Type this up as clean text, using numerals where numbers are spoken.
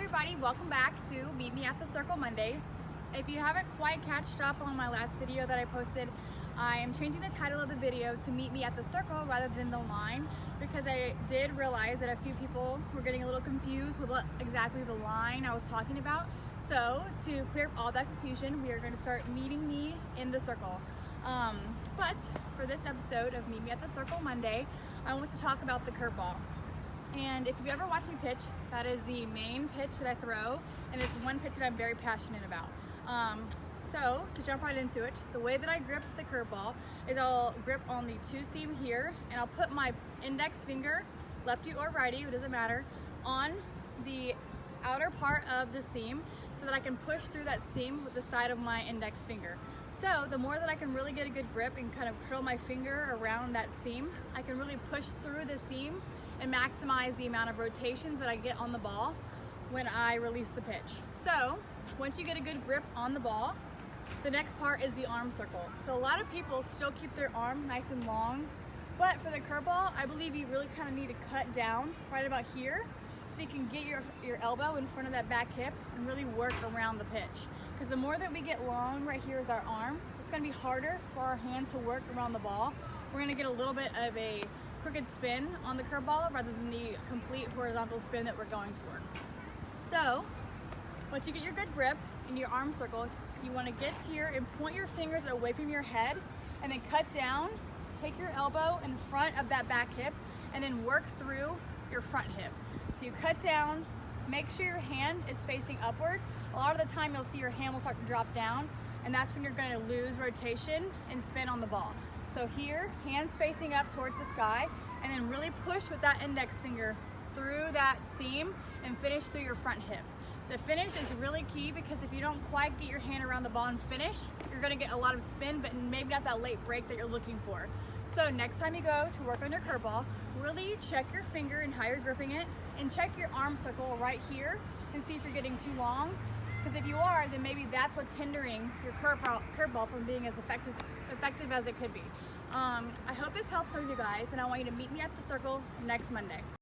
everybody, welcome back to Meet Me at the Circle Mondays. If you haven't quite catched up on my last video that I posted, I am changing the title of the video to Meet Me at the Circle rather than the line, because I did realize that a few people were getting a little confused with what exactly the line I was talking about. So to clear up all that confusion, we are going to start meeting me in the circle. But for this episode of Meet Me at the Circle Monday, I want to talk about the curveball. And if you've ever watched me pitch, that is the main pitch that I throw, and it's one pitch that I'm very passionate about. So to jump right into it, the way that I grip the curveball is I'll grip on the two seam here, and I'll put my index finger, lefty or righty, it doesn't matter, on the outer part of the seam so that I can push through that seam with the side of my index finger. So the more that I can really get a good grip and kind of curl my finger around that seam, I can really push through the seam and maximize the amount of rotations that I get on the ball when I release the pitch. So once you get a good grip on the ball, the next part is the arm circle. So a lot of people still keep their arm nice and long, but for the curveball, I believe you really kind of need to cut down right about here so you can get your elbow in front of that back hip and really work around the pitch. Because the more that we get long right here with our arm, it's going to be harder for our hands to work around the ball. We're going to get a little bit of a crooked spin on the curveball rather than the complete horizontal spin that we're going for. So once you get your good grip in your arm circle, you want to get here and point your fingers away from your head and then cut down, take your elbow in front of that back hip and then work through your front hip. So you cut down, make sure your hand is facing upward. A lot of the time you'll see your hand will start to drop down, and that's when you're going to lose rotation and spin on the ball. So here, hands facing up towards the sky, and then really push with that index finger through that seam and finish through your front hip. The finish is really key, because if you don't quite get your hand around the ball and finish, you're gonna get a lot of spin, but maybe not that late break that you're looking for. So next time you go to work on your curveball, really check your finger and how you're gripping it, and check your arm circle right here and see if you're getting too long. Because if you are, then maybe that's what's hindering your curveball from being as effective as it could be. I hope this helps some of you guys, and I want you to meet me at the circle next Monday.